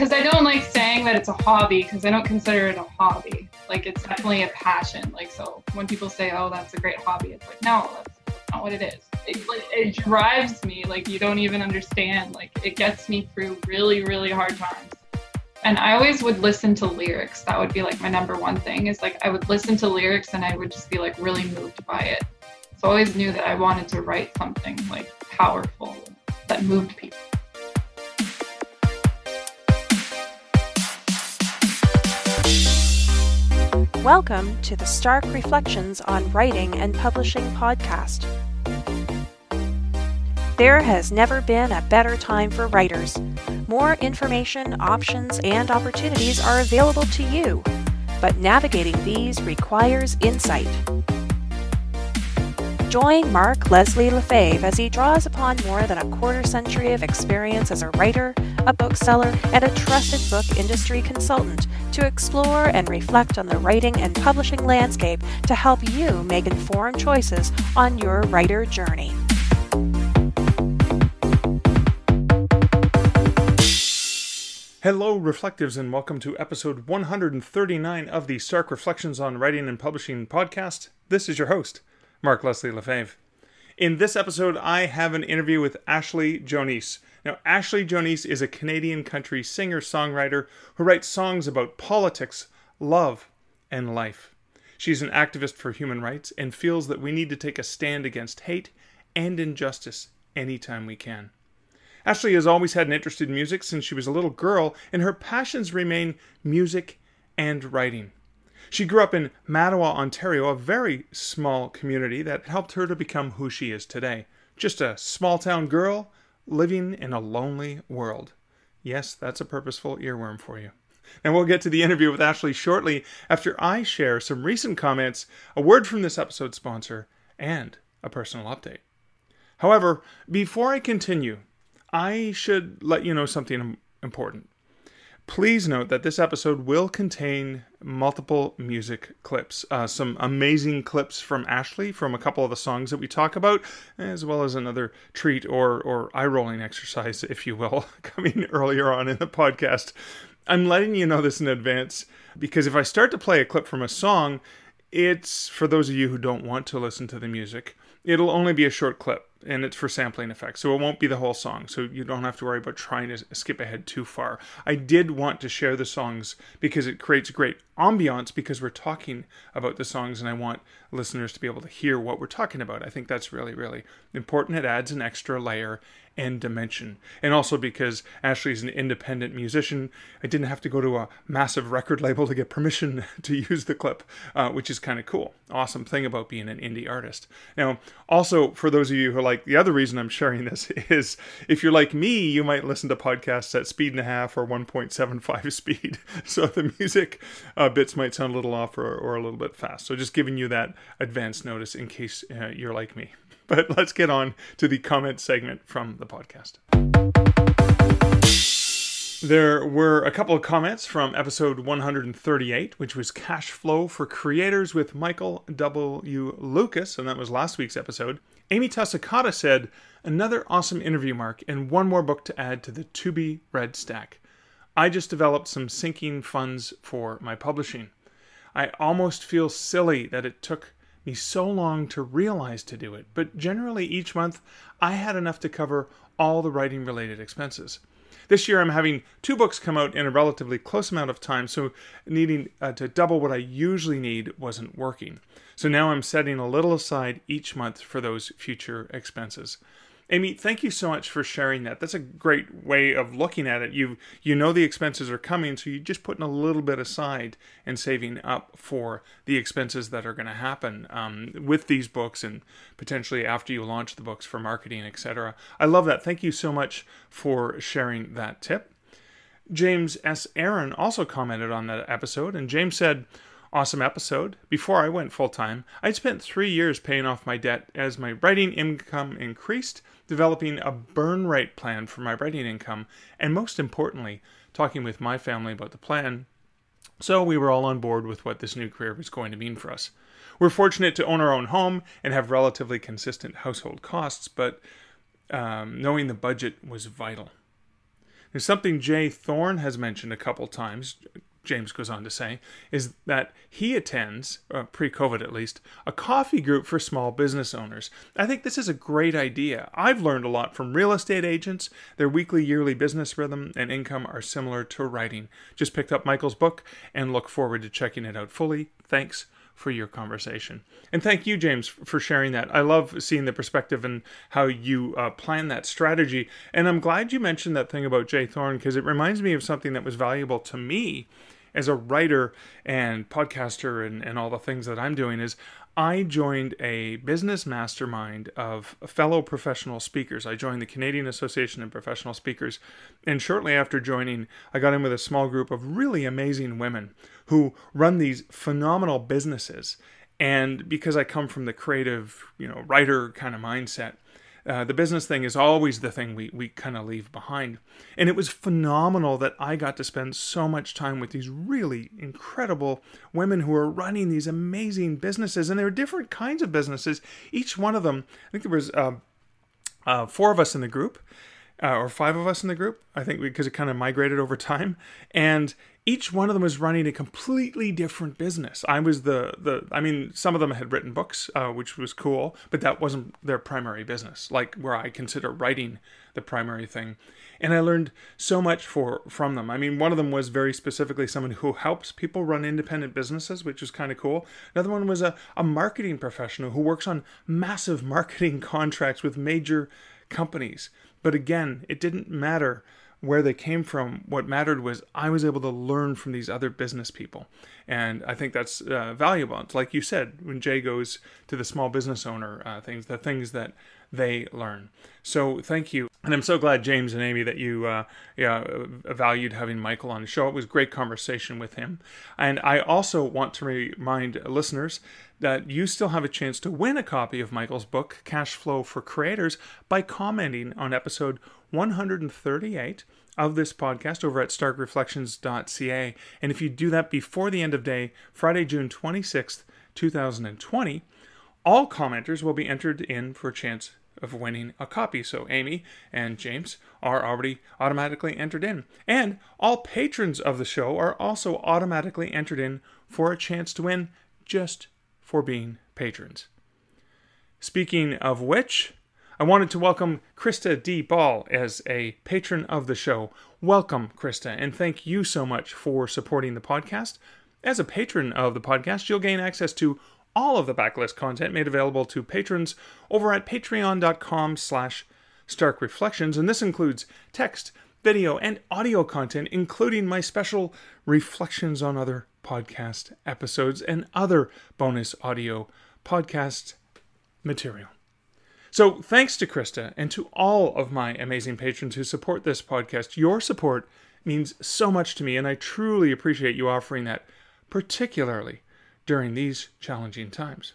Because I don't like saying that it's a hobby, because I don't consider it a hobby. Like, it's definitely a passion. Like, so when people say, oh, that's a great hobby, it's like, no, that's not what it is. It drives me, like, you don't even understand. Like, it gets me through really, really hard times. And I always would listen to lyrics. That would be like my number one thing, is like I would listen to lyrics and I would just be like really moved by it. So I always knew that I wanted to write something like powerful that moved people. Welcome to the Stark Reflections on Writing and Publishing podcast. There has never been a better time for writers. More information, options, and opportunities are available to you, but navigating these requires insight. Join Mark Leslie Lefebvre as he draws upon more than a quarter century of experience as a writer, a bookseller, and a trusted book industry consultant to explore and reflect on the writing and publishing landscape to help you make informed choices on your writer journey. Hello, Reflectives, and welcome to episode 139 of the Stark Reflections on Writing and Publishing podcast. This is your host, Mark Leslie Lefebvre. In this episode, I have an interview with Ashley Joanisse. Now, Ashley Joanisse is a Canadian country singer-songwriter who writes songs about politics, love, and life. She's an activist for human rights and feels that we need to take a stand against hate and injustice anytime we can. Ashley has always had an interest in music since she was a little girl, and her passions remain music and writing. She grew up in Mattawa, Ontario, a very small community that helped her to become who she is today. Just a small-town girl living in a lonely world. Yes, that's a purposeful earworm for you. And we'll get to the interview with Ashley shortly after I share some recent comments, a word from this episode's sponsor, and a personal update. However, before I continue, I should let you know something important. Please note that this episode will contain multiple music clips, some amazing clips from Ashley from a couple of the songs that we talk about, as well as another treat or eye-rolling exercise, if you will, coming earlier on in the podcast. I'm letting you know this in advance because if I start to play a clip from a song, it's, for those of you who don't want to listen to the music, it'll only be a short clip, and it's for sampling effects, so it won't be the whole song, so you don't have to worry about trying to skip ahead too far. I did want to share the songs because it creates great ambiance because we're talking about the songs, and I want listeners to be able to hear what we're talking about. I think that's really, really important. It adds an extra layer and dimension. And also because Ashley's an independent musician, I didn't have to go to a massive record label to get permission to use the clip, which is kind of cool. Awesome thing about being an indie artist. Now, also, for those of you who are like, the other reason I'm sharing this is if you're like me, you might listen to podcasts at speed and a half or 1.75 speed. So the music bits might sound a little off or a little bit fast. So just giving you that advance notice in case you're like me. But let's get on to the comment segment from the podcast. There were a couple of comments from episode 138, which was Cash Flow for Creators with Michael W. Lucas, and that was last week's episode. Amy Tasakata said, another awesome interview, Mark, and one more book to add to the to-be-read stack. I just developed some sinking funds for my publishing. I almost feel silly that it took me so long to realize to do it, but generally each month I had enough to cover all the writing-related expenses. This year I'm having 2 books come out in a relatively close amount of time, so needing to double what I usually need wasn't working. So now I'm setting a little aside each month for those future expenses. Amy, thank you so much for sharing that. That's a great way of looking at it. You know the expenses are coming, so you're just putting a little bit aside and saving up for the expenses that are going to happen with these books and potentially after you launch the books for marketing, etc. I love that. Thank you so much for sharing that tip. James S. Aaron also commented on that episode, and James said, awesome episode. Before I went full-time, I'd spent 3 years paying off my debt as my writing income increased, developing a burn rate plan for my writing income, and most importantly, talking with my family about the plan. So we were all on board with what this new career was going to mean for us. We're fortunate to own our own home and have relatively consistent household costs, but knowing the budget was vital. And something Jay Thorne has mentioned a couple times, James goes on to say, is that he attends, pre-COVID at least, a coffee group for small business owners. I think this is a great idea. I've learned a lot from real estate agents. Their weekly, yearly business rhythm and income are similar to writing. Just picked up Michael's book and look forward to checking it out fully. Thanks for your conversation. And thank you, James, for sharing that. I love seeing the perspective and how you plan that strategy. And I'm glad you mentioned that thing about Jay Thorne, because it reminds me of something that was valuable to me as a writer and podcaster and all the things that I'm doing. Is I joined a business mastermind of fellow professional speakers. I joined the Canadian Association of Professional Speakers. And shortly after joining, I got in with a small group of really amazing women who run these phenomenal businesses. And because I come from the creative, writer kind of mindset, the business thing is always the thing we kind of leave behind. And it was phenomenal that I got to spend so much time with these really incredible women who are running these amazing businesses. And there are different kinds of businesses. Each one of them, I think there was 4 of us in the group, or 5 of us in the group, I think, because it kind of migrated over time. And each one of them was running a completely different business. I was some of them had written books, which was cool, but that wasn't their primary business, like where I consider writing the primary thing. And I learned so much from them. I mean, one of them was very specifically someone who helps people run independent businesses, which was kind of cool. Another one was a marketing professional who works on massive marketing contracts with major companies. But again, it didn't matter where they came from. What mattered was I was able to learn from these other business people. And I think that's valuable. It's like you said, when Jay goes to the small business owner the things that they learn. So thank you. And I'm so glad, James and Amy, that you valued having Michael on the show. It was a great conversation with him. And I also want to remind listeners that you still have a chance to win a copy of Michael's book, Cash Flow for Creators, by commenting on episode 138 of this podcast over at starkreflections.ca. And if you do that before the end of day, Friday, June 26th, 2020, all commenters will be entered in for a chance of winning a copy. So Amy and James are already automatically entered in. And all patrons of the show are also automatically entered in for a chance to win, just for being patrons. Speaking of which, I wanted to welcome Krista D. Ball as a patron of the show. Welcome, Krista, and thank you so much for supporting the podcast. As a patron of the podcast, you'll gain access to all of the backlist content made available to patrons over at patreon.com/starkreflections, and this includes text, video, and audio content, including my special reflections on other podcast episodes and other bonus audio podcast material. So thanks to Krista and to all of my amazing patrons who support this podcast. Your support means so much to me, and I truly appreciate you offering that, particularly during these challenging times.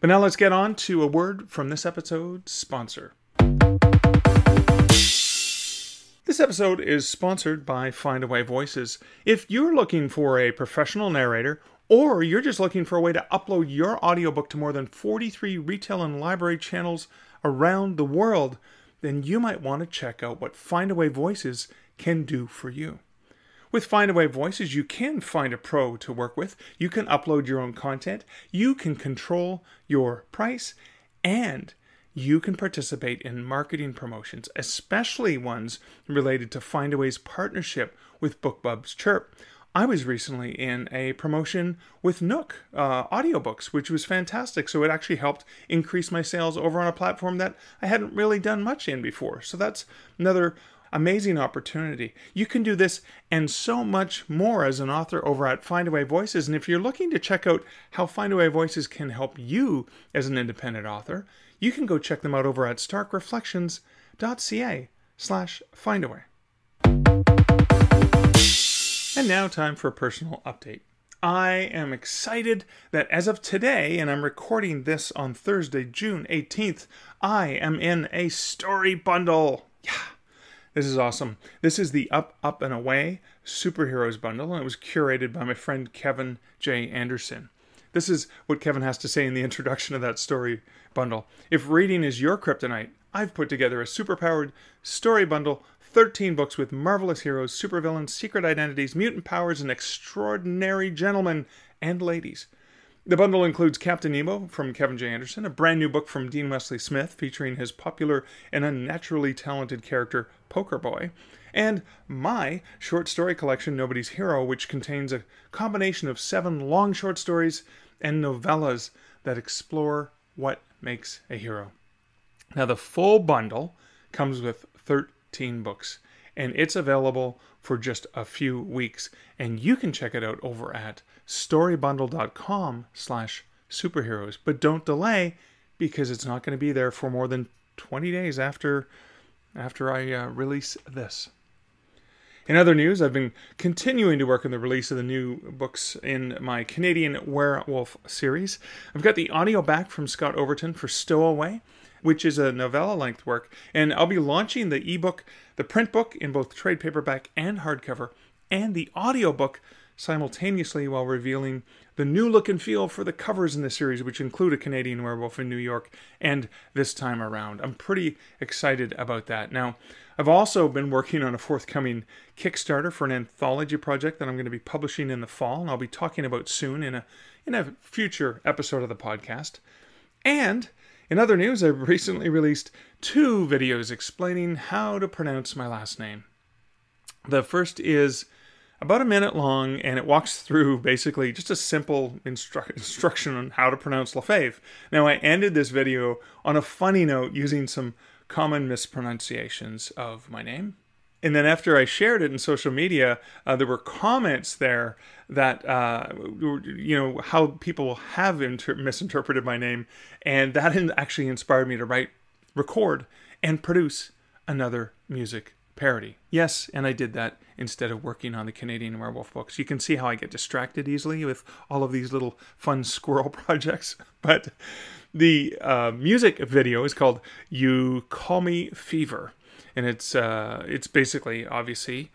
But now let's get on to a word from this episode's sponsor. This episode is sponsored by Findaway Voices. If you're looking for a professional narrator, or you're just looking for a way to upload your audiobook to more than 43 retail and library channels around the world, then you might want to check out what Findaway Voices can do for you. With Findaway Voices, you can find a pro to work with, you can upload your own content, you can control your price, and you can participate in marketing promotions, especially ones related to Findaway's partnership with BookBub's Chirp. I was recently in a promotion with Nook audiobooks, which was fantastic. So it actually helped increase my sales over on a platform that I hadn't really done much in before. So that's another amazing opportunity. You can do this and so much more as an author over at Findaway Voices. And if you're looking to check out how Findaway Voices can help you as an independent author, you can go check them out over at starkreflections.ca/Findaway. And now time for a personal update. I am excited that as of today, and I'm recording this on Thursday, June 18th, I am in a StoryBundle. Yeah, this is awesome. This is the Up, Up, and Away Superheroes Bundle, and it was curated by my friend Kevin J. Anderson. This is what Kevin has to say in the introduction of that StoryBundle. If reading is your kryptonite, I've put together a superpowered StoryBundle 13 books with marvelous heroes, supervillains, secret identities, mutant powers, and extraordinary gentlemen and ladies. The bundle includes Captain Nemo from Kevin J. Anderson, a brand new book from Dean Wesley Smith featuring his popular and unnaturally talented character, Poker Boy, and my short story collection, Nobody's Hero, which contains a combination of 7 long short stories and novellas that explore what makes a hero. Now, the full bundle comes with 13 books, and it's available for just a few weeks. And you can check it out over at storybundle.com/superheroes. But don't delay, because it's not going to be there for more than 20 days after I release this. In other news, I've been continuing to work on the release of the new books in my Canadian Werewolf series. I've got the audio back from Scott Overton for Stowaway, which is a novella-length work, and I'll be launching the ebook, the print book in both trade paperback and hardcover, and the audiobook simultaneously while revealing the new look and feel for the covers in the series, which include a Canadian werewolf in New York and this time around. I'm pretty excited about that. Now, I've also been working on a forthcoming Kickstarter for an anthology project that I'm going to be publishing in the fall, and I'll be talking about soon in a future episode of the podcast. And in other news, I've recently released 2 videos explaining how to pronounce my last name. The first is about a minute long, and it walks through basically just a simple instruction on how to pronounce Lefebvre. Now, I ended this video on a funny note using some common mispronunciations of my name. And then after I shared it in social media, there were comments there that, how people have misinterpreted my name. And that actually inspired me to record, and produce another music parody. Yes, and I did that instead of working on the Canadian Werewolf books. You can see how I get distracted easily with all of these little fun squirrel projects. But the music video is called You Call Me Fever. And it's basically, obviously,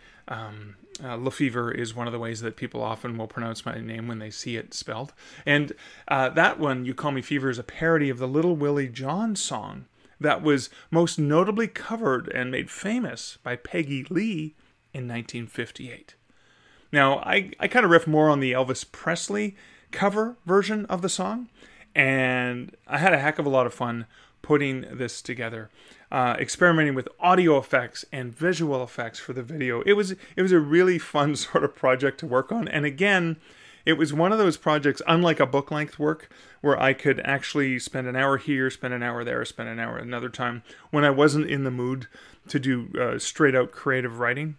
Lefevre is one of the ways that people often will pronounce my name when they see it spelled. And that one, You Call Me Fever, is a parody of the Little Willie John song that was most notably covered and made famous by Peggy Lee in 1958. Now, I kind of riff more on the Elvis Presley cover version of the song, and I had a heck of a lot of fun putting this together, experimenting with audio effects and visual effects for the video. It was a really fun sort of project to work on, and again, it was one of those projects, unlike a book-length work, where I could actually spend an hour here, spend an hour there, spend an hour another time, when I wasn't in the mood to do straight-out creative writing.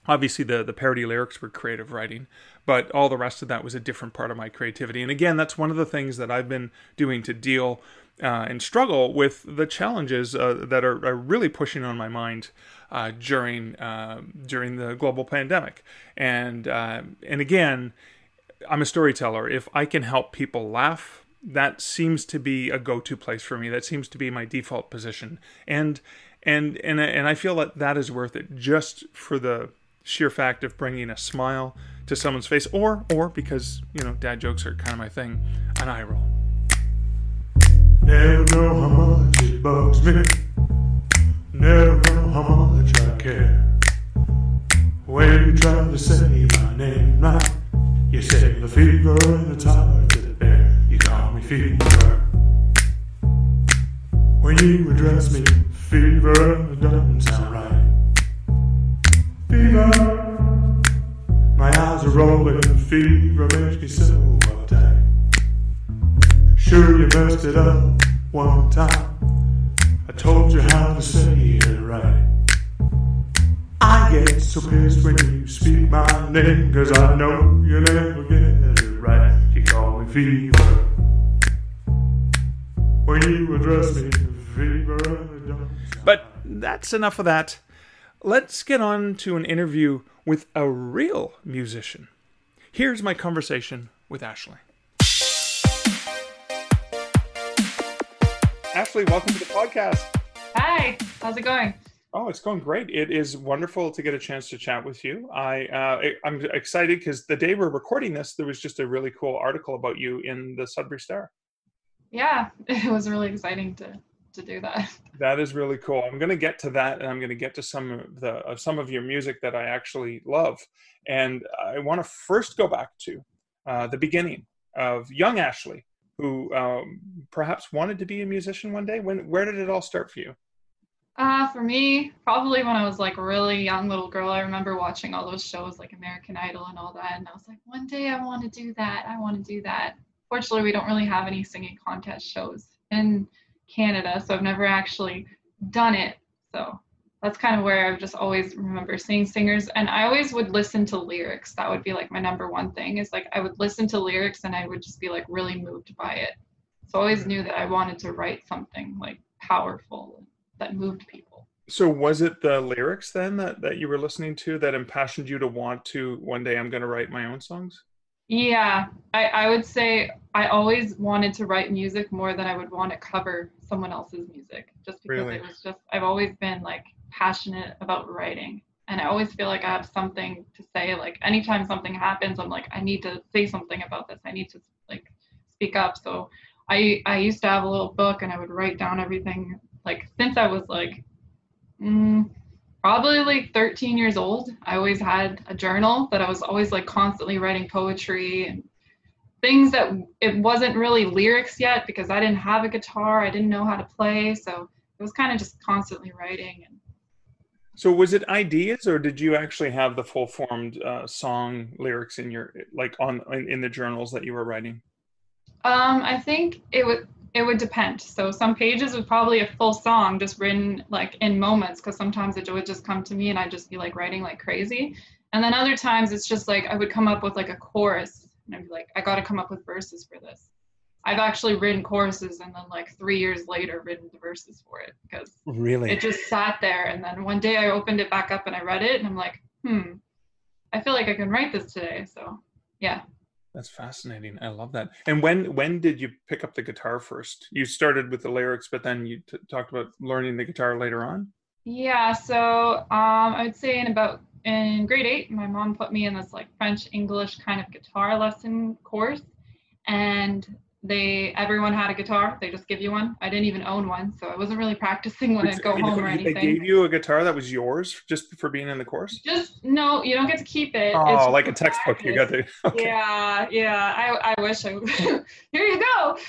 Obviously, the parody lyrics were creative writing, but all the rest of that was a different part of my creativity. And again, that's one of the things that I've been doing to deal and struggle with the challenges that are really pushing on my mind during the global pandemic. And again, I'm a storyteller. If I can help people laugh, that seems to be a go-to place for me. That seems to be my default position. And I feel that is worth it, just for the sheer fact of bringing a smile to someone's face, or because, dad jokes are kind of my thing, an eye roll. Never know how much it bugs me. Never know how much I care. When you try to say my name right, you say the fever and it's hard to bear. You call me fever. When you address me, fever, it doesn't sound right. Fever, my eyes are rolling. Fever makes me so uptight. Sure, you messed it up one time. I told you how to say it right. I get so pissed when you speak my name, 'cause I know you never get it right. You call me fever. When you address me, fever. But that's enough of that. Let's get on to an interview with a real musician. Here's my conversation with Ashley. Ashley, welcome to the podcast. Hi, how's it going? Oh, it's going great. It is wonderful to get a chance to chat with you. I'm excited because the day we're recording this, there was just a really cool article about you in the Sudbury Star. Yeah, it was really exciting to to do that. That is really cool. I'm going to get to that, and I'm going to get to some of your music that I actually love. And I want to first go back to the beginning of young Ashley, who perhaps wanted to be a musician one day. Where did it all start for you? For me, probably when I was like a really young little girl. I remember watching all those shows like American Idol and all that, and I was like, one day I want to do that. I want to do that. Fortunately, we don't really have any singing contest shows in Canada, so I've never actually done it. So that's kind of where I've just always remember seeing singers, and I always would listen to lyrics. That would be like my number one thing, is like I would listen to lyrics and I would just be like really moved by it. So I always knew that I wanted to write something like powerful that moved people. So was it the lyrics then that you were listening to that impassioned you to want to, one day I'm going to write my own songs? Yeah, I would say I always wanted to write music more than I would want to cover someone else's music, just because Really? it was just, I've always been like passionate about writing, and I always feel like I have something to say. Like anytime something happens, I'm like, I need to say something about this. I need to like speak up. So I used to have a little book, and I would write down everything, like since I was like probably like 13 years old. I always had a journal that I was always like constantly writing poetry and things that it wasn't really lyrics yet, because I didn't have a guitar. I didn't know how to play. So it was kind of just constantly writing. And So was it ideas, or did you actually have the full formed song lyrics in your, like in the journals that you were writing? I think it would depend. So some pages would probably a full song just written like in moments, because sometimes it would just come to me and I'd just be like writing like crazy. And then other times it's just like I would come up with like a chorus and I'd be like, I got to come up with verses for this. I've actually written choruses and then like 3 years later written the verses for it, because Really? it just sat there. And then one day I opened it back up and I read it and I'm like, I feel like I can write this today. So yeah. That's fascinating. I love that. And when did you pick up the guitar first? You started with the lyrics, but then you talked about learning the guitar later on? Yeah, so I would say in grade 8, my mom put me in this like French English kind of guitar lesson course, and everyone had a guitar. They just give you one. I didn't even own one, so I wasn't really practicing when I'd go home or anything. They gave you a guitar that was yours just for being in the course? No, you don't get to keep it. Oh, like a textbook. You got to. Okay. Yeah. I wish I would. Here you go.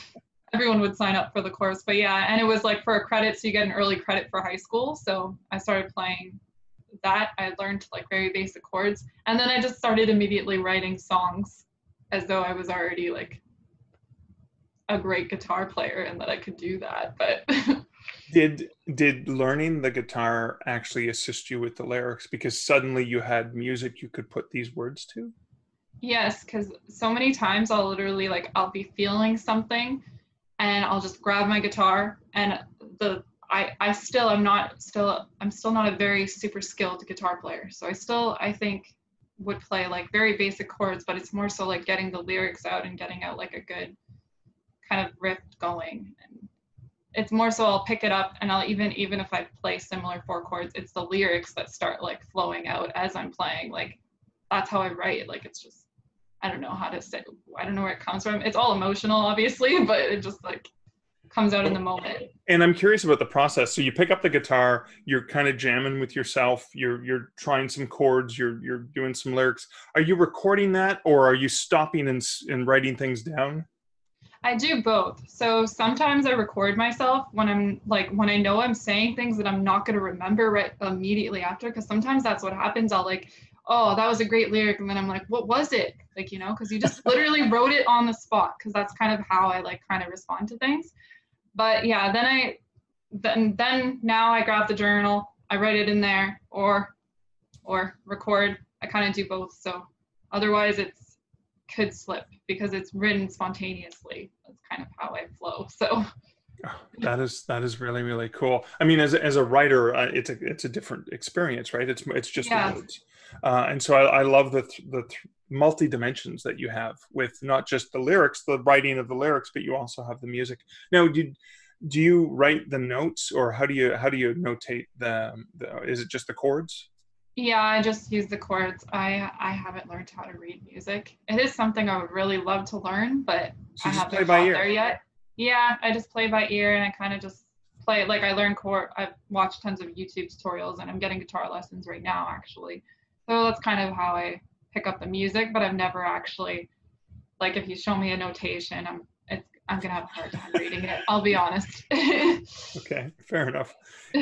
Everyone would sign up for the course, but yeah, and it was like for a credit, so you get an early credit for high school. So I started playing that. I learned like very basic chords, and then I just started immediately writing songs as though I was already like a great guitar player and that I could do that. But did learning the guitar actually assist you with the lyrics, because suddenly you had music you could put these words to? Yes, because so many times I'll literally like I'll be feeling something and I'll just grab my guitar, and I'm still not a very super skilled guitar player. So I think would play like very basic chords, but it's more so like getting the lyrics out and getting out like a good kind of riff going. And it's more so I'll pick it up and I'll even if I play similar 4 chords, it's the lyrics that start like flowing out as I'm playing. Like that's how I write. Like it's just, I don't know how to say, I don't know where it comes from. It's all emotional obviously, but it just like comes out in the moment. And I'm curious about the process. So you pick up the guitar, you're kind of jamming with yourself, you're trying some chords, you're doing some lyrics. Are you recording that, or are you stopping and writing things down? I do both. So sometimes I record myself when I know I'm saying things that I'm not going to remember right immediately after, because sometimes that's what happens. I'll like, oh, that was a great lyric, and then I'm like, what was it? Like, you know, because you just literally wrote it on the spot, because that's kind of how I like kind of respond to things. But yeah, then now I grab the journal, I write it in there, or record. I kind of do both. So otherwise could slip because it's written spontaneously. That's kind of how I flow. So that is really, really cool. I mean, as a writer, it's a different experience, right? It's just words. And so I love the multi dimensions that you have with not just the lyrics, the writing of the lyrics, but you also have the music. Now, do you write the notes, or how do you notate is it just the chords? Yeah, I just use the chords. I haven't learned how to read music. It is something I would really love to learn, but So I haven't got there yet. Yeah, I just play by ear, and I kind of just play, like I learned chord, I've watched tons of YouTube tutorials and I'm getting guitar lessons right now actually. So that's kind of how I pick up the music, but I've never actually, like if you show me a notation, I'm gonna have a hard time reading it, I'll be honest. Okay, fair enough.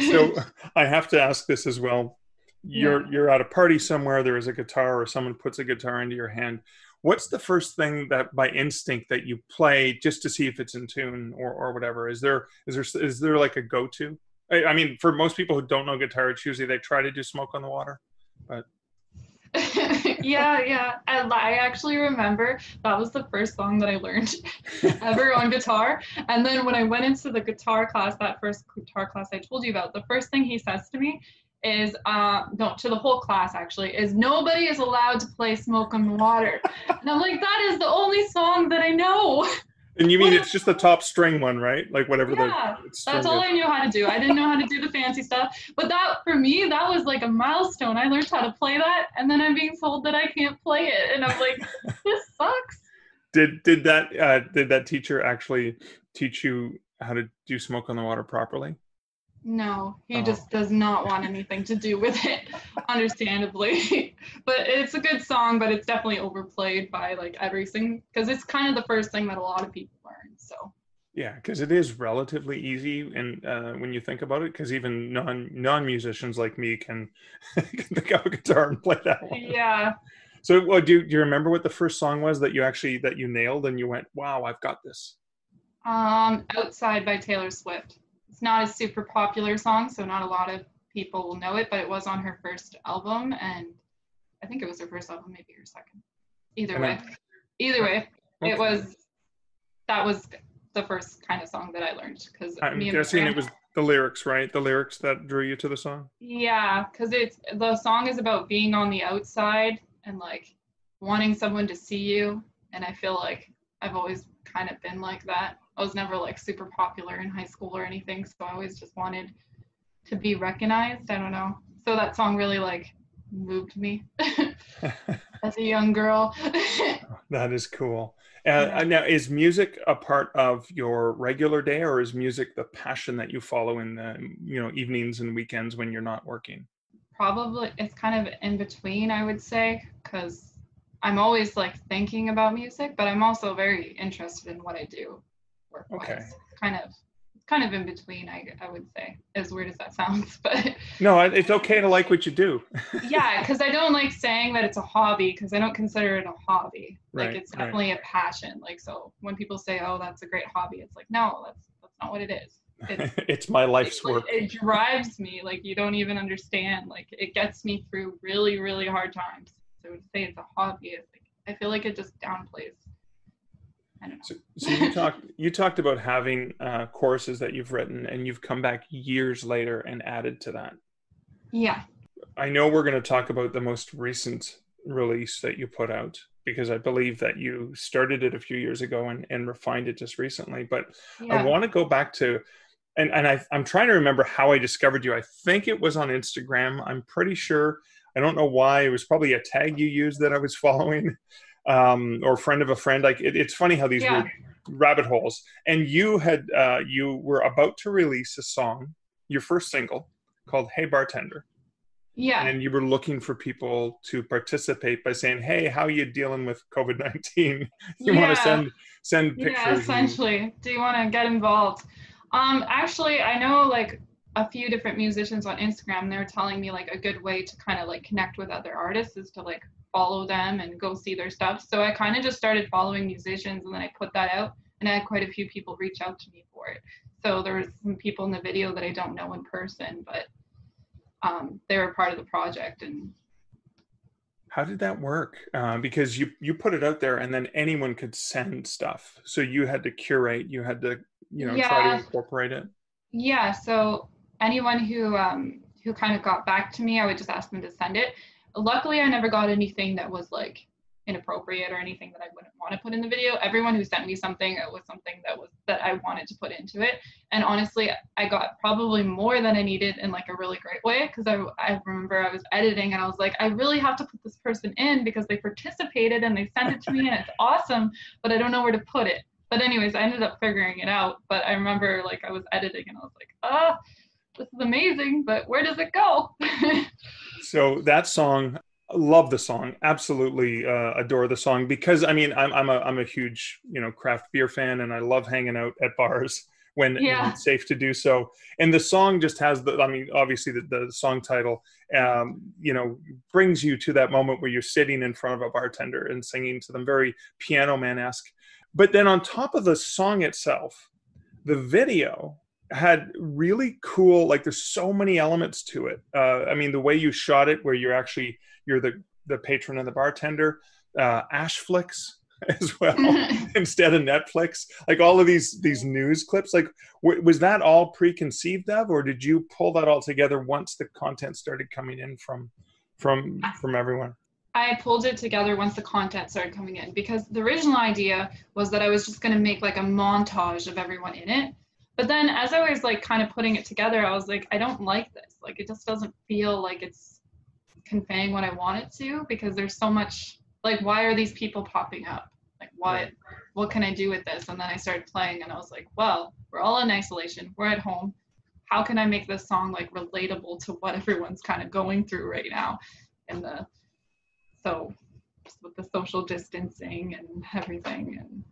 So I have to ask this as well. You're at a party somewhere, there is a guitar or someone puts a guitar into your hand. What's the first thing that by instinct that you play just to see if it's in tune or whatever? Is there like a go-to? I mean, for most people who don't know guitar, it's usually they try to do Smoke on the Water, but yeah. I actually remember that was the first song that I learned ever on guitar. And then when I went into the guitar class, that first guitar class I told you about, the first thing he says to me is, no, to the whole class actually, is nobody is allowed to play Smoke on the Water. And I'm like, that is the only song that I know. And you mean it's just the top string one, right? Like whatever that's all I knew how to do. I didn't know how to do the fancy stuff. But that, for me, that was like a milestone. I learned how to play that, and then I'm being told that I can't play it. And I'm like, this sucks. Did that teacher actually teach you how to do Smoke on the Water properly? No, he just does not want anything to do with it, understandably. But it's a good song, but it's definitely overplayed by like everything, because it's kind of the first thing that a lot of people learn. So yeah, because it is relatively easy, and when you think about it, because even non-musicians like me can pick up a guitar and play that one. Yeah. So do you remember what the first song was that you nailed and you went, wow, I've got this? Outside by Taylor Swift. It's not a super popular song, so not a lot of people will know it, but it was on her first album, and I think it was her first album, maybe her second. Either way, okay. That was the first kind of song that I learned, because I'm guessing it was the lyrics, right? The lyrics that drew you to the song? Yeah, because the song is about being on the outside and like wanting someone to see you, and I feel like I've always kind of been like that. I was never like super popular in high school or anything, so I always just wanted to be recognized. I don't know. So that song really like moved me as a young girl. That is cool. Now, is music a part of your regular day, or is music the passion that you follow in the evenings and weekends when you're not working? Probably it's kind of in between, I would say, because I'm always like thinking about music, but I'm also very interested in what I do work-wise. Okay. Kind of in between, I would say. As weird as that sounds, but no, it's okay to like what you do. Yeah, because I don't like saying that it's a hobby, because I don't consider it a hobby. Like it's definitely a passion. Like, so when people say, "Oh, that's a great hobby," it's like, no, that's not what it is. It's my life's work. It drives me. Like, you don't even understand. Like, it gets me through really, really hard times. So to say it's a hobby, it's like, I feel like it just downplays. I don't know. So you talked about having choruses that you've written, and you've come back years later and added to that. Yeah. I know we're going to talk about the most recent release that you put out, because I believe that you started it a few years ago and refined it just recently. But I want to go back to, and I'm trying to remember how I discovered you. I think it was on Instagram. I'm pretty sure. I don't know why. It was probably a tag you used that I was following, or friend of a friend. Like it's funny how these were rabbit holes. And you were about to release a song, your first single, called "Hey Bartender." Yeah. And you were looking for people to participate by saying, "Hey, how are you dealing with COVID-19? You want to send pictures?" Yeah, essentially. Do you want to get involved? Actually, I know like a few different musicians on Instagram. They were telling me like a good way to kind of like connect with other artists is to like follow them and go see their stuff. So I kind of just started following musicians, and then I put that out, and I had quite a few people reach out to me for it. So there was some people in the video that I don't know in person, but they were part of the project. And how did that work? Because you put it out there, and then anyone could send stuff. So you had to curate, you had to, try to incorporate it. Yeah. So anyone who kind of got back to me, I would just ask them to send it. Luckily, I never got anything that was like inappropriate or anything that I wouldn't want to put in the video. Everyone who sent me something, it was something that I wanted to put into it. And honestly, I got probably more than I needed in like a really great way, because I remember I was editing and I was like, I really have to put this person in because they participated and they sent it to me and it's awesome, but I don't know where to put it. But anyways, I ended up figuring it out. But I remember like I was editing and I was like, this is amazing, but where does it go? So that song, love the song, absolutely adore the song, because I mean I'm a huge, you know, craft beer fan, and I love hanging out at bars when Yeah. it's safe to do so. And the song just has I mean, obviously the song title, you know, brings you to that moment where you're sitting in front of a bartender and singing to them, very Piano Man-esque. But then on top of the song itself, the video had really cool, like there's so many elements to it. I mean, the way you shot it, where you're the patron and the bartender, Ash flicks as well instead of Netflix, like all of these news clips. Like, was that all preconceived of, or did you pull that all together once the content started coming in from everyone? I pulled it together once the content started coming in, because the original idea was that I was just going to make like a montage of everyone in it. But then as I was like kind of putting it together, I was like, I don't like this. Like, it just doesn't feel like it's conveying what I want it to, because there's so much, like, why are these people popping up? Like, what can I do with this? And then I started playing and I was like, well, we're all in isolation. We're at home. How can I make this song like relatable to what everyone's kind of going through right now? So just with the social distancing and everything. And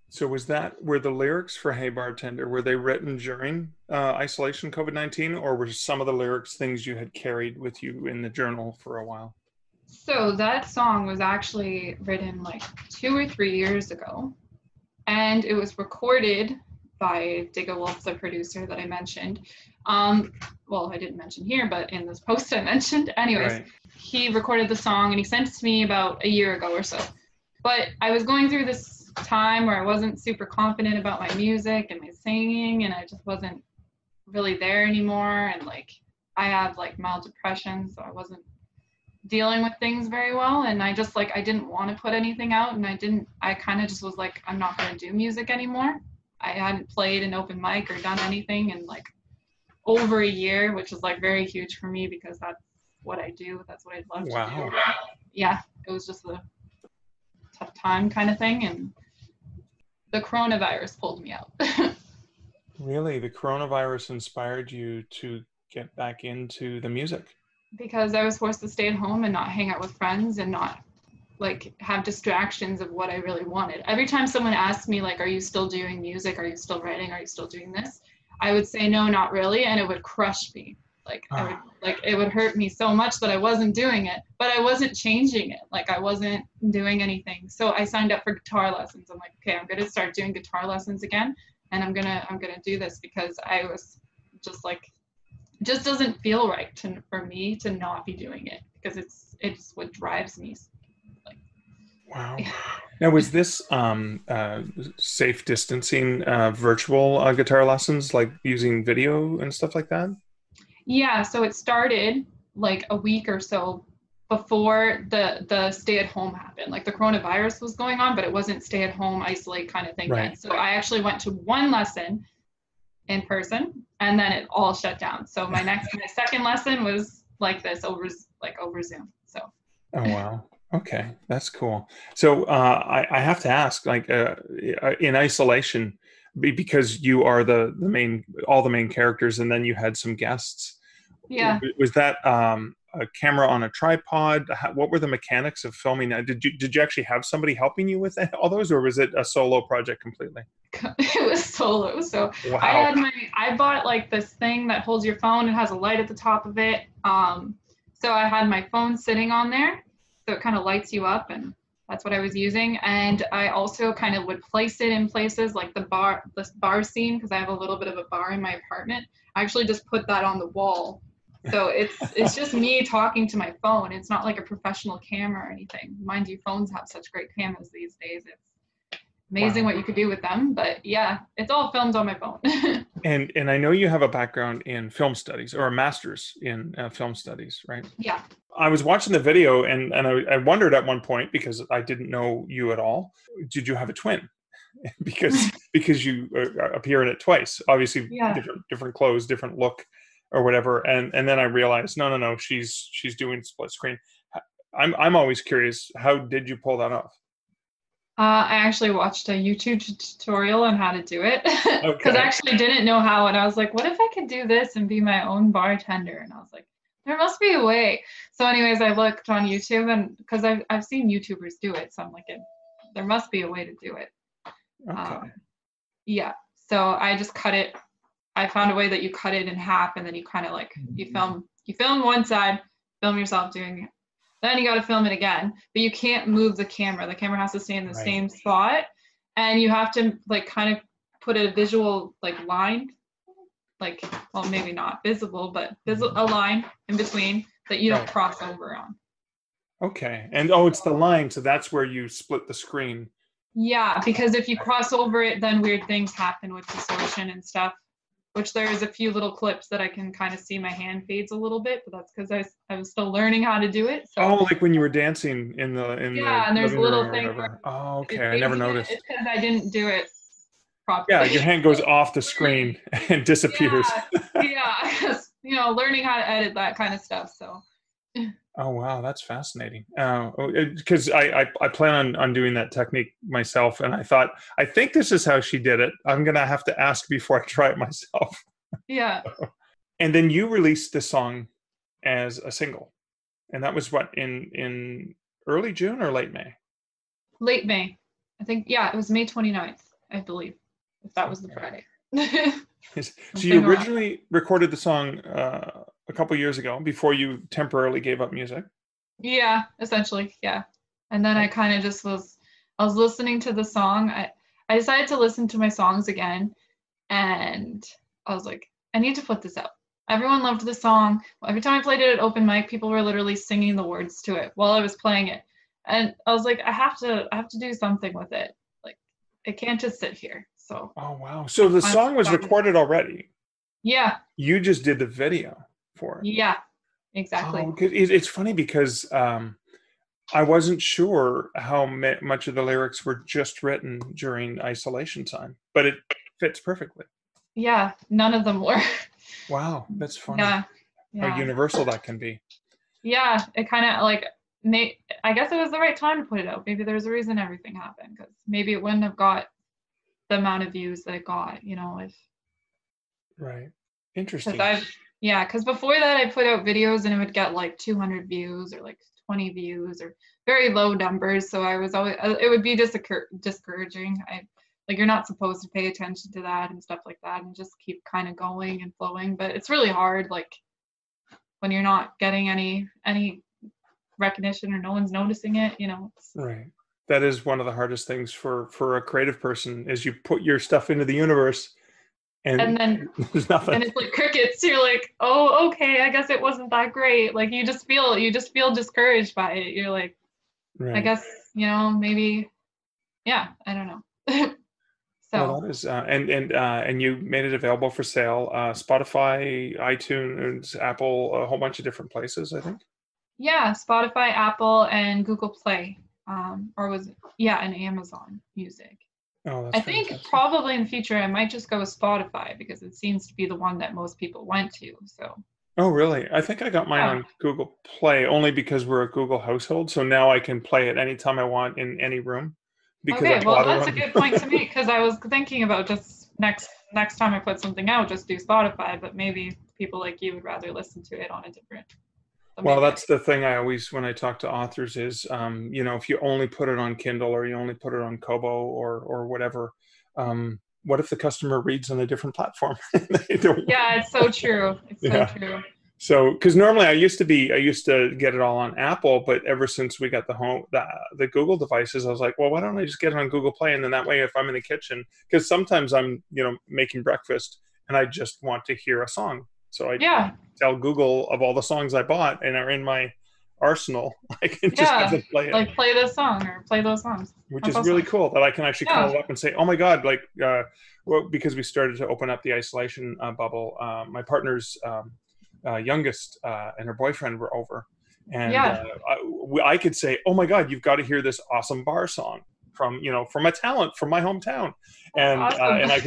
so were the lyrics for Hey Bartender, were they written during isolation COVID-19, or were some of the lyrics things you had carried with you in the journal for a while? So that song was actually written like 2 or 3 years ago, and it was recorded by Digga Wolf, the producer that I mentioned. Well, I didn't mention here, but in this post I mentioned. Anyways, right. He recorded the song and he sent it to me about a year ago or so. But I was going through this time where I wasn't super confident about my music and my singing, and I just wasn't really there anymore. And like, I have like mild depression, so I wasn't dealing with things very well, and I just like, I didn't want to put anything out, and I kind of just was like, I'm not going to do music anymore. I hadn't played an open mic or done anything in like over a year, which is like very huge for me, because that's what I do. That's what I'd love to do. Yeah, it was just a tough time kind of thing, and the coronavirus pulled me out. Really? The coronavirus inspired you to get back into the music? Because I was forced to stay at home and not hang out with friends and not like have distractions of what I really wanted. Every time someone asked me like, are you still doing music? Are you still writing? Are you still doing this? I would say no, not really. And it would crush me. Like, it would hurt me so much that I wasn't doing it, but I wasn't changing it. Like, I wasn't doing anything. So I signed up for guitar lessons. I'm like, okay, I'm going to start doing guitar lessons again. And I'm going to do this, because I was just like, it just doesn't feel right for me to not be doing it, because it's what drives me. Like, wow. Now, was this safe distancing virtual guitar lessons, like using video and stuff like that? Yeah, so it started like a week or so before the stay at home happened. Like, the coronavirus was going on, but it wasn't stay at home, isolate kind of thing yet. So I actually went to one lesson in person, and then it all shut down. So my second lesson was like this over Zoom. So. Oh wow. Okay, that's cool. So I have to ask, like, in isolation, because you are all the main characters, and then you had some guests. Yeah. Was that a camera on a tripod? What were the mechanics of filming that? Did you actually have somebody helping you with all those, or was it a solo project completely? It was solo. So wow. I bought like this thing that holds your phone. It has a light at the top of it. So I had my phone sitting on there, so it kind of lights you up, and that's what I was using. And I also kind of would place it in places like this bar scene, because I have a little bit of a bar in my apartment. I actually just put that on the wall. So it's just me talking to my phone. It's not like a professional camera or anything. Mind you, phones have such great cameras these days. It's amazing what you could do with them. But yeah, it's all filmed on my phone. And I know you have a background in film studies, or a master's in film studies, right? Yeah. I was watching the video, and I wondered at one point, because I didn't know you at all, did you have a twin? because you appear in it twice, obviously. Yeah. different clothes, different look, or whatever. And then I realized, no, she's doing split screen. I'm always curious, how did you pull that off? I actually watched a YouTube tutorial on how to do it because Okay. I actually didn't know how, and I was like, what if I could do this and be my own bartender? And I was like, there must be a way. So anyways, I looked on YouTube, and because I've seen YouTubers do it, so I'm like, there must be a way to do it. Okay. Yeah. So I just cut it. I found a way that you cut it in half, and then you kind of like you film one side, film yourself doing it. Then you got to film it again, but you can't move the camera. The camera has to stay in the same spot, and you have to like kind of put a visual like line, like, well, maybe not visible, but a line in between that you don't cross over on. Okay. And it's the line, so that's where you split the screen. Yeah, because if you cross over it, then weird things happen with distortion and stuff. Which there is a few little clips that I can kind of see my hand fades a little bit, but that's because I was still learning how to do it. So. Oh, like when you were dancing in the and there's a little thing where okay, I never noticed. It's because I didn't do it properly. Yeah, your hand goes off the screen and disappears. Yeah, learning how to edit that kind of stuff. So. Oh wow, that's fascinating. Because I plan on doing that technique myself, and I think this is how she did it. I'm gonna have to ask before I try it myself. Yeah. And then you released the song as a single, and that was what in early June or late May? Late May, I think. Yeah, it was May 29th, I believe, if that was the Friday. So you originally recorded the song a couple years ago before you temporarily gave up music. Yeah, essentially, yeah. And then I kind of just I was listening to the song. I decided to listen to my songs again, and I was like, I need to put this out. Everyone loved the song. Every time I played it at open mic, people were literally singing the words to it while I was playing it. And I was like, I have to do something with it. Like, it can't just sit here. So. Oh wow! So the song was recorded already. Yeah. You just did the video for it. Yeah, exactly. Oh, it's funny because I wasn't sure how much of the lyrics were just written during isolation time, but it fits perfectly. Yeah, none of them were. Wow, that's funny. Yeah. How universal that can be. Yeah, it kind of like I guess it was the right time to put it out. Maybe there's a reason everything happened, because maybe it wouldn't have got the amount of views that it got, if. Right. Interesting. Because before that I put out videos and it would get like 200 views or like 20 views or very low numbers. So I was always, it would be just discouraging. You're not supposed to pay attention to that and stuff like that, and just keep kind of going and flowing. But it's really hard, like when you're not getting any recognition or no one's noticing it, Right. That is one of the hardest things for a creative person, is you put your stuff into the universe and then there's nothing. And it's like crickets. You're like, oh, okay, I guess it wasn't that great. Like you just feel discouraged by it. You're like, right. I guess, maybe, yeah, I don't know. So. Well, that is, and you made it available for sale, Spotify, iTunes, Apple, a whole bunch of different places, I think. Yeah, Spotify, Apple, and Google Play, and Amazon Music. Oh, that's I think fantastic. Probably in the future I might just go with Spotify, because it seems to be the one that most people went to. So. Oh, really? I think I got mine on Google Play only because we're a Google household. So now I can play it anytime I want in any room. Okay, well, that's a good point to make, because I was thinking about just next time I put something out, just do Spotify, but maybe people like you would rather listen to it on a different. Well, that's the thing I always, when I talk to authors, is, if you only put it on Kindle or you only put it on Kobo or whatever, what if the customer reads on a different platform? Yeah, it's so true. It's so true. So, because normally I used to get it all on Apple, but ever since we got the Google devices, I was like, well, why don't I just get it on Google Play? And then that way, if I'm in the kitchen, because sometimes I'm, making breakfast and I just want to hear a song. So I tell Google of all the songs I bought and are in my arsenal, I can just play it. Like play this song or play those songs. Which is really cool that I can actually call it up and say, oh my God, because we started to open up the isolation bubble, my partner's youngest and her boyfriend were over, and I could say, oh my God, you've got to hear this awesome bar song from a talent from my hometown, and and I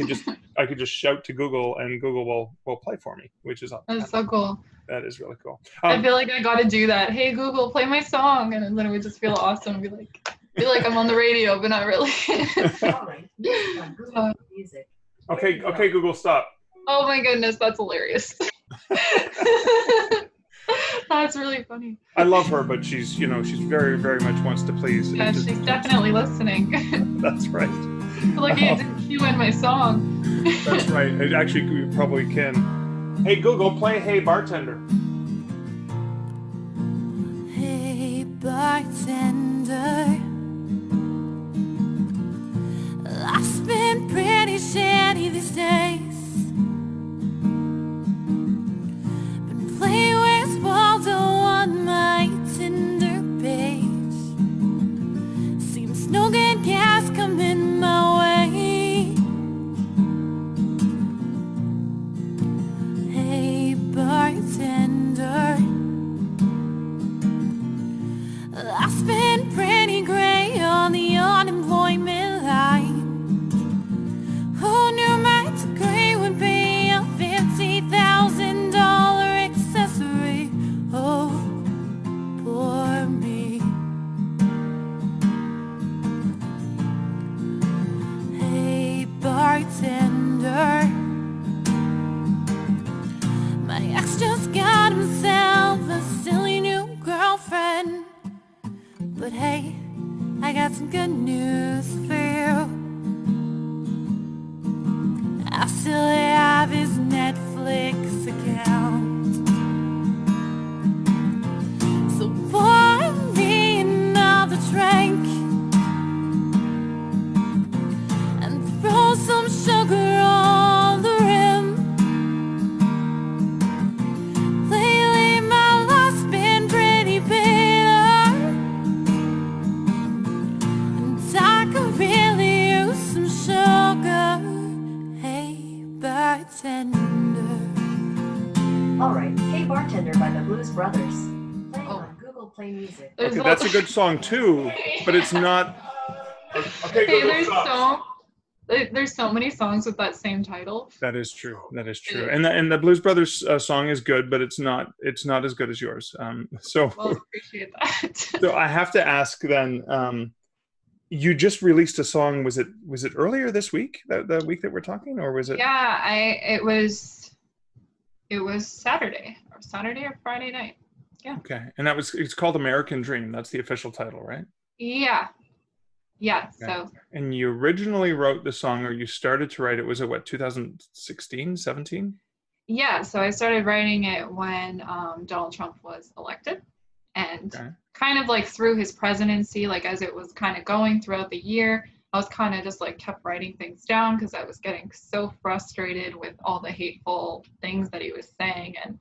could just shout to Google and Google will play for me, which is that's so cool. That is really cool. I feel like I got to do that. Hey Google, play my song, and then it would just feel awesome. Be like, feel like I'm on the radio, but not really. All right. Music on Google Music. Okay, Google, stop. Oh my goodness, that's hilarious. That's really funny. I love her, but she's very, very much wants to please. Yeah, she's definitely listening. That's right. Like you didn't cue in my song. That's right. Actually, you probably can. Hey Google, play Hey Bartender. Hey bartender, life's been pretty shitty these days. Been playing with Waldo on my Tinder page. Seems no good gas coming my way. Hey bartender, life's been pretty gray on the unemployment line. Who knew my degree would be a $50,000 accessory? Oh, poor me. Hey bartender, my ex just got himself a silly new girlfriend. But hey, I got some good news for you. I still have his Netflix account. So pour me another drink and throw some sugar on the rim. Lately my life's been pretty bitter, and I could really use some sugar. Hey bartender. All right. Hey Bartender by the Blues Brothers. Playing on Google Play Music. Okay, that's a good song too, but it's not. Okay, Hey, Google, stop. there's so many songs with that same title. That is true. That is true. And the Blues Brothers song is good, but it's not as good as yours. So Well, appreciate that. so I have to ask then. You just released a song. Was it earlier this week? The week that we're talking, or was it? Yeah, it was Saturday or Friday night. Yeah. Okay, and it's called American Dream. That's the official title, right? Yeah. Yeah. Okay. So And you originally wrote the song, or you started to write it. Was it 2016, 17? yeah, so I started writing it when Donald Trump was elected, and Okay. kind of like through his presidency, like as it was kind of going throughout the year, I was kind of just like kept writing things down because I was getting so frustrated with all the hateful things that he was saying. And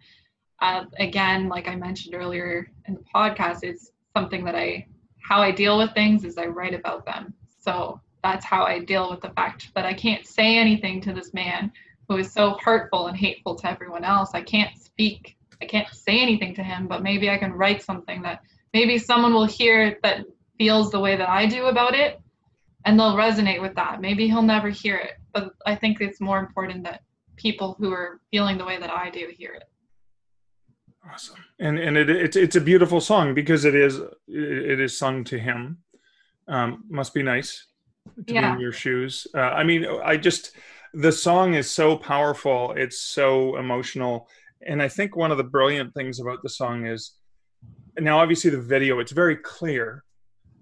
again, like I mentioned earlier in the podcast, it's something that how I deal with things is I write about them. So that's how I deal with the fact that I can't say anything to this man who is so hurtful and hateful to everyone else. I can't say anything to him, but maybe I can write something that maybe someone will hear that feels the way that I do about it, and they'll resonate with that. Maybe he'll never hear it, but I think it's more important that people who are feeling the way that I do hear it. Awesome. And it's a beautiful song because it is sung to him. Must be nice to be in your shoes. I mean, the song is so powerful. It's so emotional. And I think one of the brilliant things about the song is, now obviously the video, it's very clear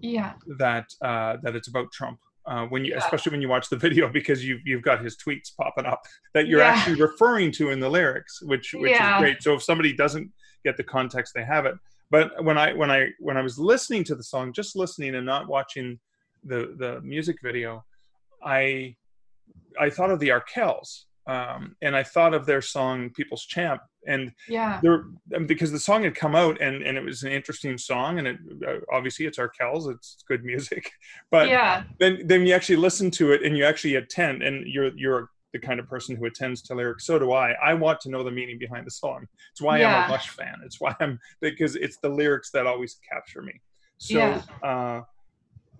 that it's about Trump. Especially when you watch the video, because you've got his tweets popping up that you're actually referring to in the lyrics, which is great. So if somebody doesn't get the context, they have it. But when I was listening to the song, just listening and not watching the music video, I thought of the Arkells, and I thought of their song "People's Champ," and because the song had come out and it was an interesting song, and it obviously it's Arkells, it's good music, but then you actually listen to it and you actually attend, and you're the kind of person who attends to lyrics. So do I want to know the meaning behind the song. It's why I'm a Lush fan. It's why because it's the lyrics that always capture me. So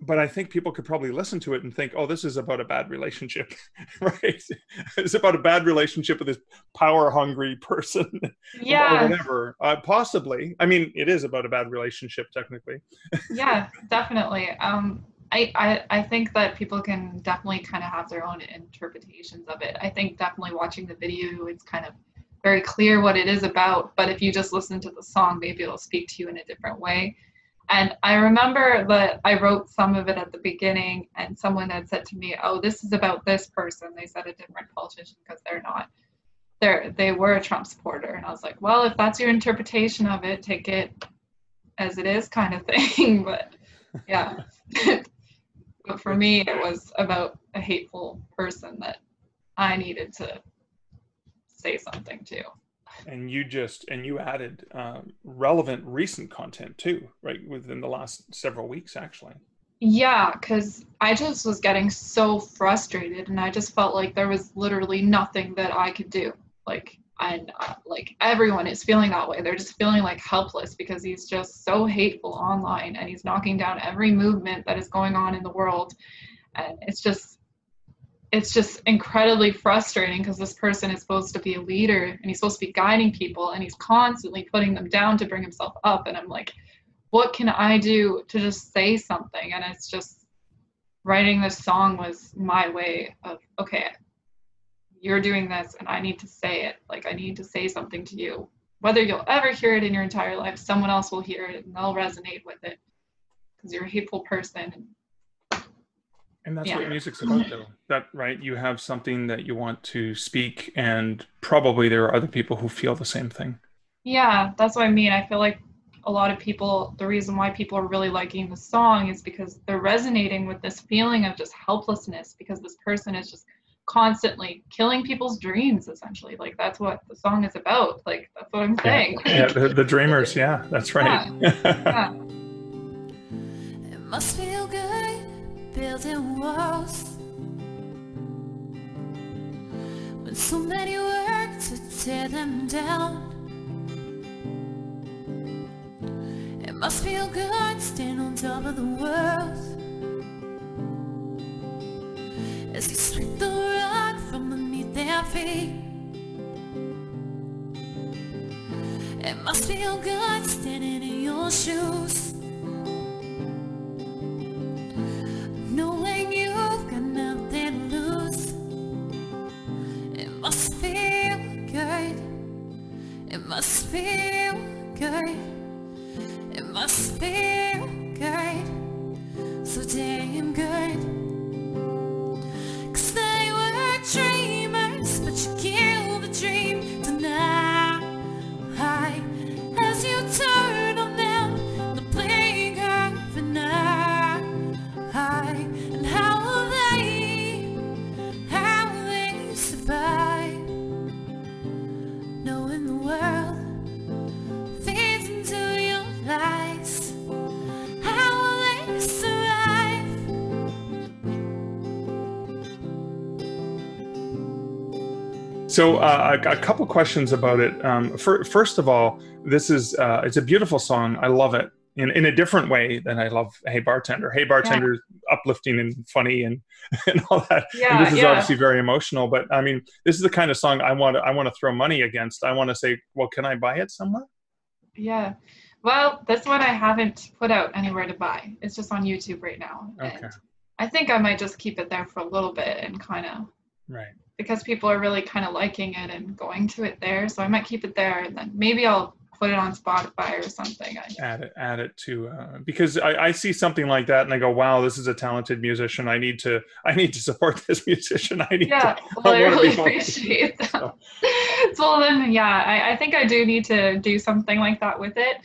but I think people could probably listen to it and think, oh, this is about a bad relationship, right? It's about a bad relationship with this power-hungry person, or whatever. Possibly. I mean, it is about a bad relationship, technically. Yeah, definitely. I think that people can definitely kind of have their own interpretations of it. I think definitely watching the video, it's kind of very clear what it is about, but if you just listen to the song, maybe it'll speak to you in a different way. And I remember that I wrote some of it at the beginning, and someone had said to me, oh, this is about this person. They said a different politician because they were a Trump supporter. And I was like, well, if that's your interpretation of it, take it as it is, kind of thing. But yeah. But for me, it was about a hateful person that I needed to say something to. And you added relevant recent content too, right? Within the last several weeks, actually. Yeah, because I just was getting so frustrated, and I just felt like there was literally nothing that I could do. Like everyone is feeling that way. They're just feeling like helpless because he's just so hateful online, and he's knocking down every movement that is going on in the world. And it's just incredibly frustrating because this person is supposed to be a leader, and he's supposed to be guiding people, and he's constantly putting them down to bring himself up. And I'm like, what can I do to just say something? And it's just, writing this song was my way of, okay, you're doing this and I need to say it. Like, I need to say something to you. Whether you'll ever hear it in your entire life, someone else will hear it and they'll resonate with it because you're a hateful person. And that's what music's about, though. That, right? You have something that you want to speak, and probably there are other people who feel the same thing. Yeah, that's what I mean. I feel like a lot of people, the reason why people are really liking the song is because they're resonating with this feeling of just helplessness, because this person is just constantly killing people's dreams, essentially. Like, that's what the song is about. Like, that's what I'm saying. Yeah, the dreamers. Yeah, that's right. Yeah. It must feel good building walls when so many work to tear them down. It must feel good staying on top of the world as you sweep the rug from beneath their feet. It must feel good standing in your shoes, knowing you've got nothing to lose. It must feel good. It must feel good. It must feel good. So damn good. 'Cause they were dreamers, but you killed the dream tonight. As you turn on them, the playing of an eye. And how they survive, knowing the world feeds into your lies. How will they survive? So a couple questions about it. First of all, this is it's a beautiful song. I love it in a different way than I love Hey Bartender. Hey Bartender is uplifting and funny and all that. Yeah, and this is obviously very emotional. But I mean, this is the kind of song I want to throw money against. I want to say, well, can I buy it somewhere? Yeah. Well, this one I haven't put out anywhere to buy. It's just on YouTube right now. Okay. And I think I might just keep it there for a little bit and kind of. Right. Because people are really kind of liking it and going to it there. So I might keep it there, and then maybe I'll put it on Spotify or something. Add it to, because I see something like that and I go, wow, this is a talented musician. I need to support this musician. I really appreciate that. So then, I think I do need to do something like that with it.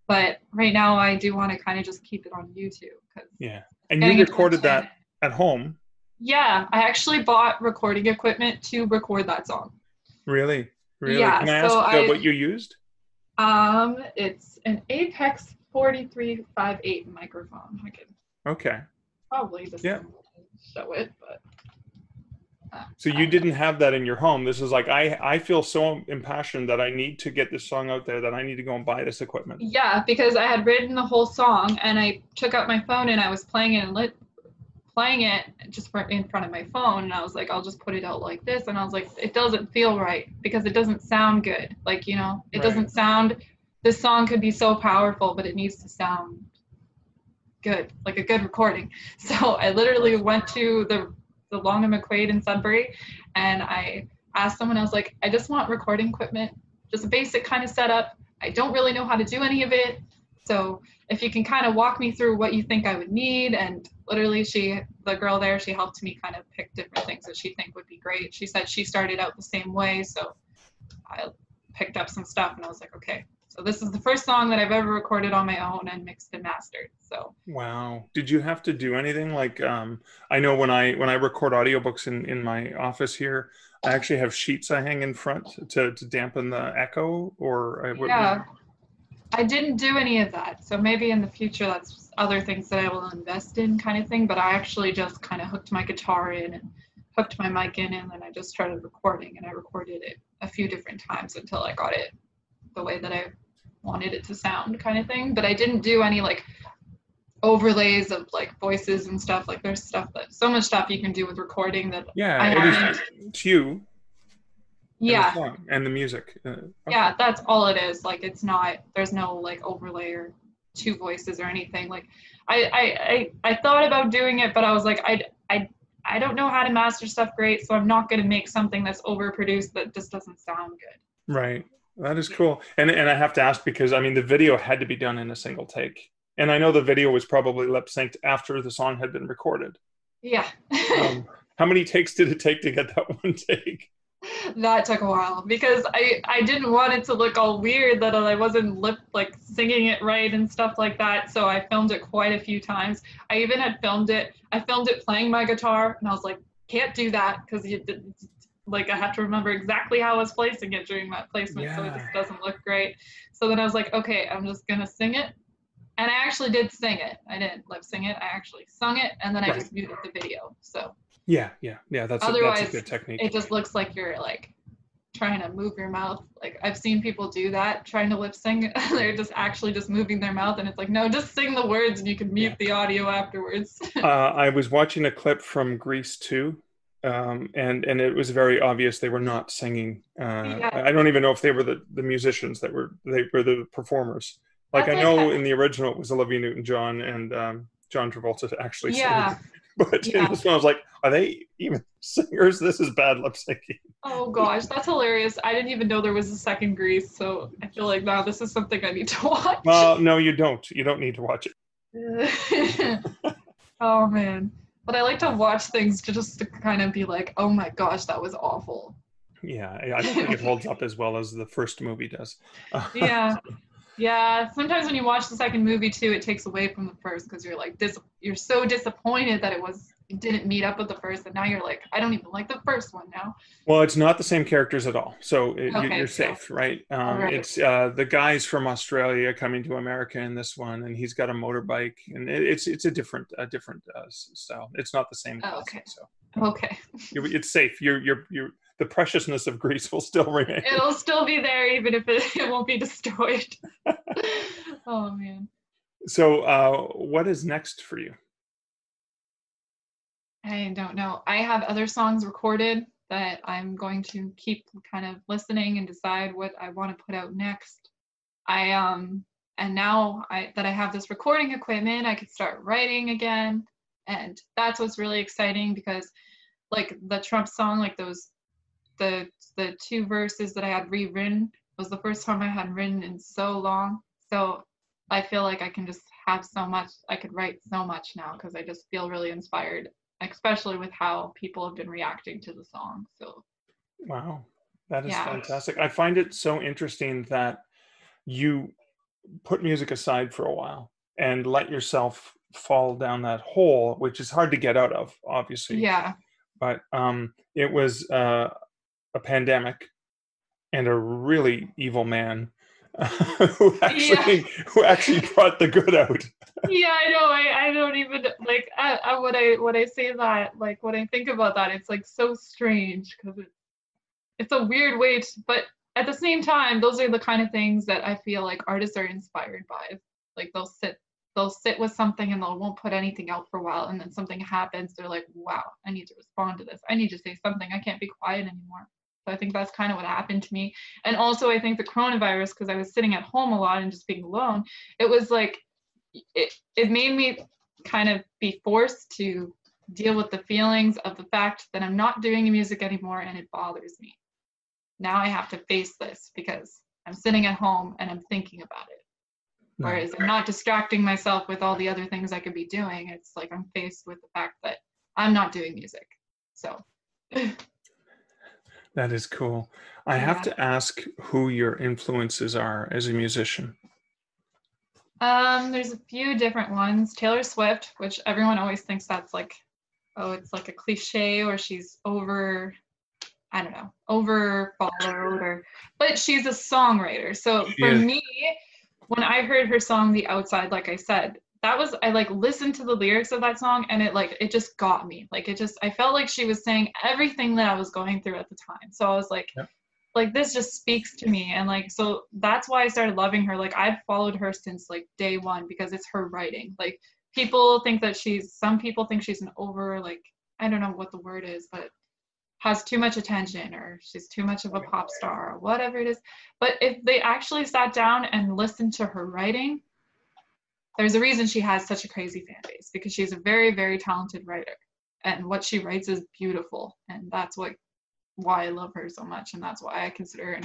But right now I do want to kind of just keep it on YouTube. Yeah. And you recorded that at home? Yeah, I actually bought recording equipment to record that song. Really? Yeah. Can I ask what you used? It's an Apex 4358 microphone. I could probably just show it, but So you didn't have that in your home. This is like, I feel so impassioned that I need to get this song out there, that I need to go and buy this equipment. Yeah, because I had written the whole song and I took out my phone and I was playing it just in front of my phone, and I was like, I'll just put it out like this, and I was like, it doesn't feel right because it doesn't sound good. Like, you know, it doesn't sound, this song could be so powerful, but it needs to sound good, like a good recording. So I literally went to the Long and McQuaid in Sudbury, and I asked someone, I was like, I just want recording equipment, just a basic kind of setup. I don't really know how to do any of it. So if you can kind of walk me through what you think I would need. And literally the girl there, she helped me kind of pick different things that she think would be great. She said she started out the same way. So I picked up some stuff and I was like, okay, so this is the first song that I've ever recorded on my own and mixed and mastered. So wow. Did you have to do anything? Like, I know when I record audiobooks in my office here, I actually have sheets I hang in front to dampen the echo, or yeah. I didn't do any of that. So maybe in the future, that's other things that I will invest in, kind of thing. But I actually just kind of hooked my guitar in and hooked my mic in, and then I just started recording, and I recorded it a few different times until I got it the way that I wanted it to sound, kind of thing. But I didn't do any like overlays of like voices and stuff. Like there's so much stuff you can do with recording that it's you. Yeah. And the music. Okay. Yeah, that's all it is. Like it's not, there's no like overlay or two voices or anything. Like I thought about doing it, but I was like, I don't know how to master stuff great, so I'm not going to make something that's overproduced that just doesn't sound good. Right. That is cool. And I have to ask, because I mean the video had to be done in a single take. And I know the video was probably lip synced after the song had been recorded. Yeah. How many takes did it take to get that one take? That took a while because I didn't want it to look all weird, that I wasn't singing it right and stuff like that. So I filmed it quite a few times. I even had filmed it playing my guitar, and I was like, can't do that because I have to remember exactly how I was placing it during that placement, so it just doesn't look great. So then I was like, okay, I'm just gonna sing it. And I actually did sing it. I didn't lip sing it. I actually sung it, and then I just muted the video. So yeah, that's a good technique. It just looks like you're like trying to move your mouth. Like I've seen people do that, trying to lip sing. They're just moving their mouth, and it's like, no, just sing the words, and you can mute the audio afterwards. I was watching a clip from Grease 2, and it was very obvious they were not singing. I don't even know if they were the musicians they were the performers. Like I know in the original it was Olivia Newton-John and John Travolta actually sang. But in this one I was like, are they even singers? This is bad lip syncing. Oh gosh, that's hilarious. I didn't even know there was a second Grease, so I feel like now this is something I need to watch. Well, no, you don't. You don't need to watch it. Oh man. But I like to watch things just to kind of be like, oh my gosh, that was awful. Yeah, I don't think it holds up as well as the first movie does. Yeah. Yeah, sometimes when you watch the second movie too, it takes away from the first because you're like you're so disappointed that it didn't meet up with the first, and now you're like, I don't even like the first one now. Well, it's not the same characters at all, so you're safe, right? Right? It's the guys from Australia coming to America in this one, and he's got a motorbike, and it's a different style. It's not the same. Okay. So okay. It's safe. You're the preciousness of Grease will still remain. It'll still be there, even if it won't be destroyed. Oh man. So what is next for you? I don't know. I have other songs recorded that I'm going to keep kind of listening and decide what I want to put out next. And now that I have this recording equipment, I could start writing again. And that's what's really exciting, because like the Trump song, like the two verses that I had rewritten was the first time I had written in so long. So I feel like I can just have so much, I could write so much now because I just feel really inspired, especially with how people have been reacting to the song. So wow, that is fantastic. I find it so interesting that you put music aside for a while and let yourself fall down that hole, which is hard to get out of, obviously. Yeah. But it was a pandemic and a really evil man who actually brought the good out. Yeah, I know. I don't even like when I say that, like when I think about that, it's like so strange because it's a weird way to, but at the same time, those are the kind of things that I feel like artists are inspired by. Like they'll sit with something and they won't put anything out for a while, and then something happens. They're like, wow, I need to respond to this. I need to say something. I can't be quiet anymore. So I think that's kind of what happened to me. And also I think the coronavirus, because I was sitting at home a lot and just being alone, it was like, it made me kind of be forced to deal with the feelings of the fact that I'm not doing music anymore and it bothers me. Now I have to face this because I'm sitting at home and I'm thinking about it. Whereas I'm not distracting myself with all the other things I could be doing. It's like I'm faced with the fact that I'm not doing music. So that is cool. I have to ask who your influences are as a musician. There's a few different ones. Taylor Swift, which everyone always thinks that's like, oh, it's like a cliche or she's over, I don't know, over followed but she's a songwriter. So for me, when I heard her song, The Outside, like I said, I like listened to the lyrics of that song and it just got me. Like I felt like she was saying everything that I was going through at the time. So I was like, this just speaks to me. And like, so that's why I started loving her. Like I've followed her since like day one because it's her writing. Like some people think she's an over, like, I don't know what the word is, but has too much attention or she's too much of a pop star or whatever it is. But if they actually sat down and listened to her writing, there's a reason she has such a crazy fan base, because she's a very, very talented writer and what she writes is beautiful. And that's why I love her so much. And that's why I consider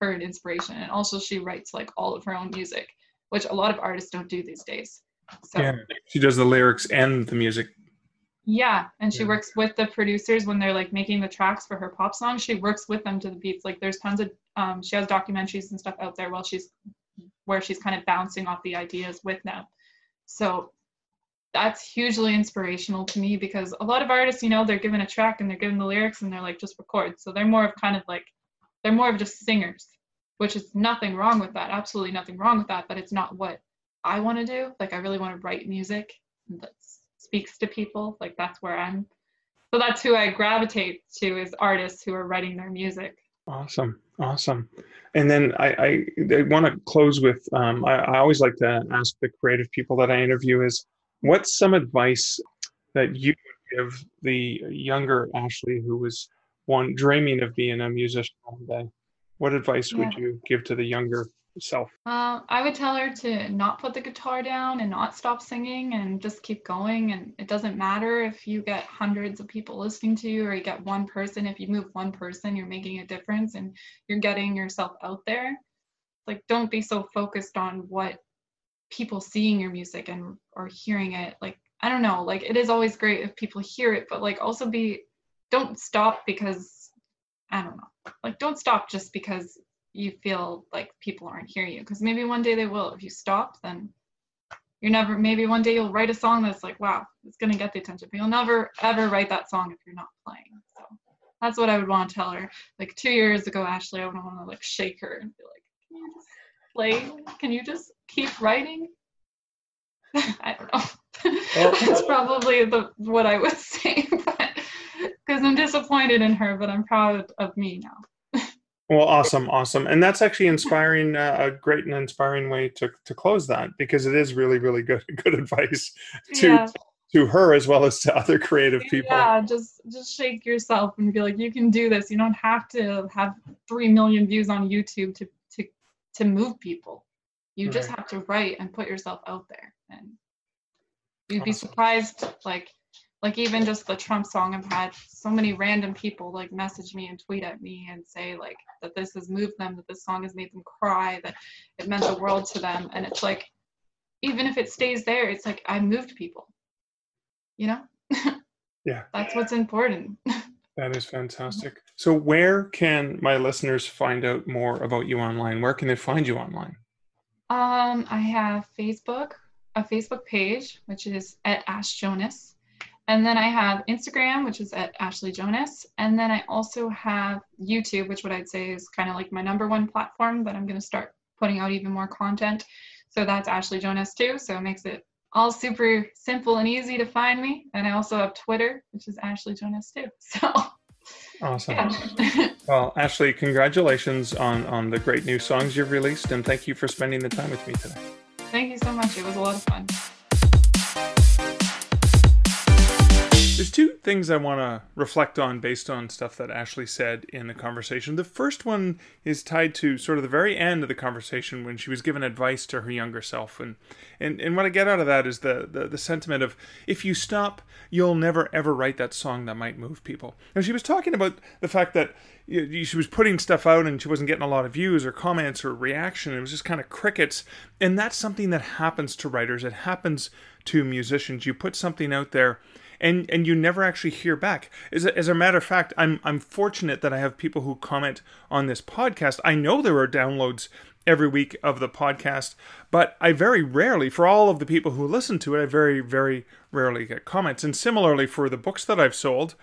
her an inspiration. And also she writes like all of her own music, which a lot of artists don't do these days. So yeah, she does the lyrics and the music. Yeah, and she works with the producers when they're like making the tracks for her pop songs. She works with them to the beats. Like there's tons of she has documentaries and stuff out there where she's kind of bouncing off the ideas with them. So that's hugely inspirational to me, because a lot of artists, they're given a track and they're given the lyrics and they're like, just record. So they're more of just singers, which is nothing wrong with that. Absolutely nothing wrong with that. But it's not what I want to do. Like I really want to write music that speaks to people. Like that's who I gravitate to, is artists who are writing their music. Awesome. And then I want to close with, I always like to ask the creative people that I interview is, what's some advice that you would give the younger Ashley who was dreaming of being a musician one day? What advice would you give to the younger self? I would tell her to not put the guitar down and not stop singing and just keep going. And it doesn't matter if you get hundreds of people listening to you or you get one person. If you move one person, you're making a difference and you're getting yourself out there. Like, don't be so focused on what people seeing your music or hearing it. Like, I don't know, like it is always great if people hear it, but like also don't stop because, I don't know, like don't stop just because you feel like people aren't hearing you, because maybe one day they will. If you stop, then maybe one day you'll write a song that's like, wow, it's going to get the attention, but you'll never ever write that song if you're not playing. So that's what I would want to tell her. Like 2 years ago, Ashley, I would want to like shake her and be like, can you just play? Can you just keep writing? I don't know. That's probably what I would say, because I'm disappointed in her, but I'm proud of me now. Well, awesome. And that's actually inspiring, a great and inspiring way to close that, because it is really, really good advice to her as well as to other creative people. Yeah, just shake yourself and be like, you can do this. You don't have to have 3 million views on YouTube to move people. You just have to write and put yourself out there. And you'd be surprised, like even just the Trump song, I've had so many random people like message me and tweet at me and say like that this has moved them, that this song has made them cry, that it meant the world to them. And it's like, even if it stays there, it's like I moved people, Yeah. That's what's important. That is fantastic. So where can my listeners find out more about you online? Where can they find you online? I have a Facebook page, which is at Ash Joanisse. And then I have Instagram, which is at Ashley Joanisse. And then I also have YouTube, which what I'd say is kind of like my number one platform that I'm going to start putting out even more content. So that's Ashley Joanisse too. So it makes it all super simple and easy to find me. And I also have Twitter, which is Ashley Joanisse too. So awesome. Yeah. Well, Ashley, congratulations on the great new songs you've released, and thank you for spending the time with me today. Thank you so much. It was a lot of fun. There's two things I want to reflect on based on stuff that Ashley said in the conversation. The first one is tied to sort of the very end of the conversation when she was giving advice to her younger self. And what I get out of that is the sentiment of, if you stop, you'll never ever write that song that might move people. And she was talking about the fact that she was putting stuff out and she wasn't getting a lot of views or comments or reaction. It was just kind of crickets. And that's something that happens to writers. It happens to musicians. You put something out there and you never actually hear back. As a matter of fact, I'm fortunate that I have people who comment on this podcast. I know there are downloads every week of the podcast, but I very rarely, for all of the people who listen to it, I very, very rarely get comments. And similarly for the books that I've sold,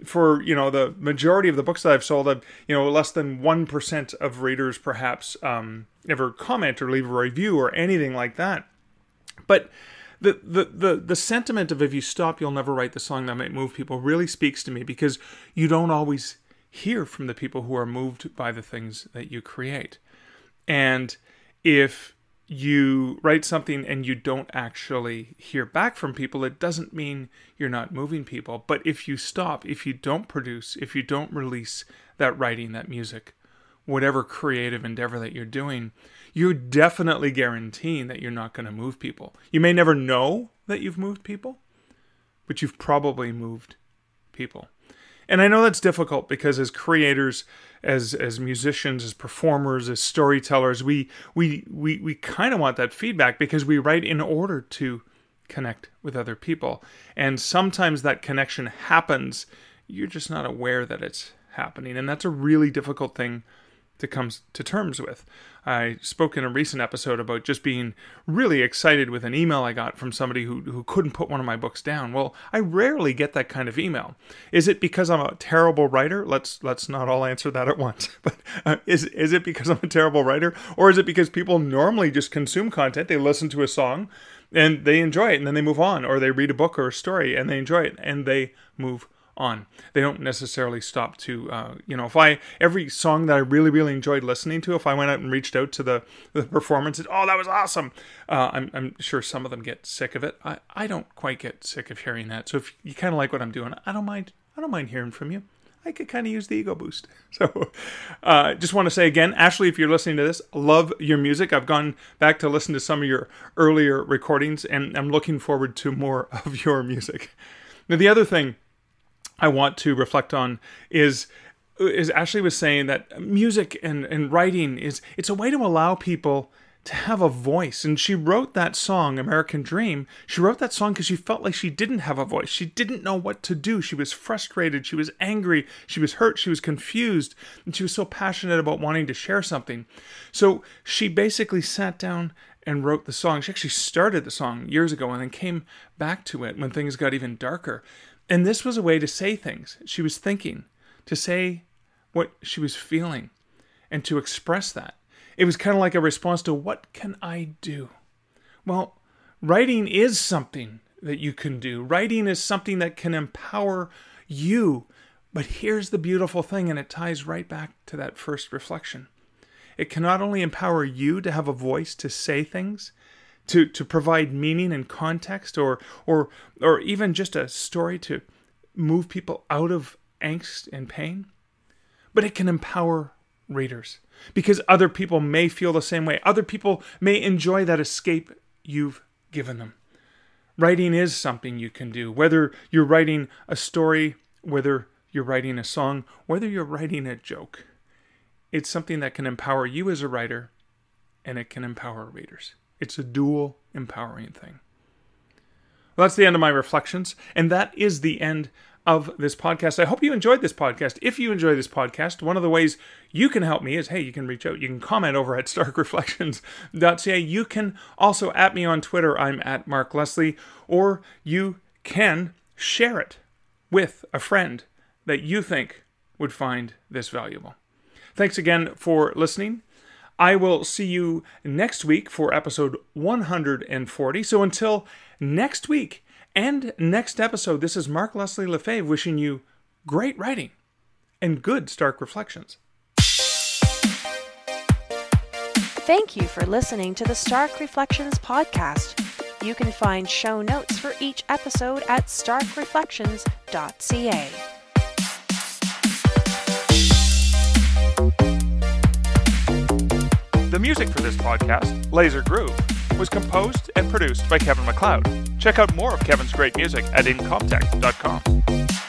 for, the majority of the books that I've sold, less than 1% of readers perhaps ever comment or leave a review or anything like that. But the sentiment of, if you stop, you'll never write the song that might move people, really speaks to me, because you don't always hear from the people who are moved by the things that you create. And if you write something and you don't actually hear back from people, it doesn't mean you're not moving people. But if you stop, if you don't produce, if you don't release that writing, that music, whatever creative endeavor that you're doing, you're definitely guaranteeing that you're not going to move people. You may never know that you've moved people, but you've probably moved people. And I know that's difficult because as creators, as musicians, as performers, as storytellers, we kind of want that feedback because we write in order to connect with other people. And sometimes that connection happens, you're just not aware that it's happening. And that's a really difficult thing to come to terms with. I spoke in a recent episode about just being really excited with an email I got from somebody who couldn't put one of my books down. Well, I rarely get that kind of email. Is it because I'm a terrible writer? Let's not all answer that at once. But is it because I'm a terrible writer? Or is it because people normally just consume content? They listen to a song and they enjoy it and then they move on. Or they read a book or a story and they enjoy it and they move on. They don't necessarily stop to, if every song that I really, really enjoyed listening to, if I went out and reached out to the performance, and, oh, that was awesome. I'm sure some of them get sick of it. I don't quite get sick of hearing that. So if you kind of like what I'm doing, I don't mind hearing from you. I could kind of use the ego boost. So just want to say again, Ashley, if you're listening to this, love your music. I've gone back to listen to some of your earlier recordings, and I'm looking forward to more of your music. Now, the other thing I want to reflect on is Ashley was saying that music and writing it's a way to allow people to have a voice. And she wrote that song, American Dream. She wrote that song because she felt like she didn't have a voice. She didn't know what to do. She was frustrated. She was angry. She was hurt. She was confused. And she was so passionate about wanting to share something. So she basically sat down and wrote the song. She actually started the song years ago and then came back to it when things got even darker. And this was a way to say things she was thinking, to say what she was feeling, and to express that. It was kind of like a response to, what can I do? Well, writing is something that you can do. Writing is something that can empower you. But here's the beautiful thing, and it ties right back to that first reflection. It can not only empower you to have a voice to say things, to provide meaning and context, or even just a story to move people out of angst and pain, but it can empower readers because other people may feel the same way. Other people may enjoy that escape you've given them. Writing is something you can do, whether you're writing a story, whether you're writing a song, whether you're writing a joke. It's something that can empower you as a writer, and it can empower readers. It's a dual empowering thing. Well, that's the end of my reflections, and that is the end of this podcast. I hope you enjoyed this podcast. If you enjoy this podcast, one of the ways you can help me is, hey, you can reach out. You can comment over at starkreflections.ca. You can also at me on Twitter. I'm at Mark Leslie, or you can share it with a friend that you think would find this valuable. Thanks again for listening. I will see you next week for episode 140. So until next week and next episode, this is Mark Leslie Lefebvre wishing you great writing and good Stark Reflections. Thank you for listening to the Stark Reflections podcast. You can find show notes for each episode at starkreflections.ca. The music for this podcast, Laser Groove, was composed and produced by Kevin MacLeod. Check out more of Kevin's great music at incomptech.com.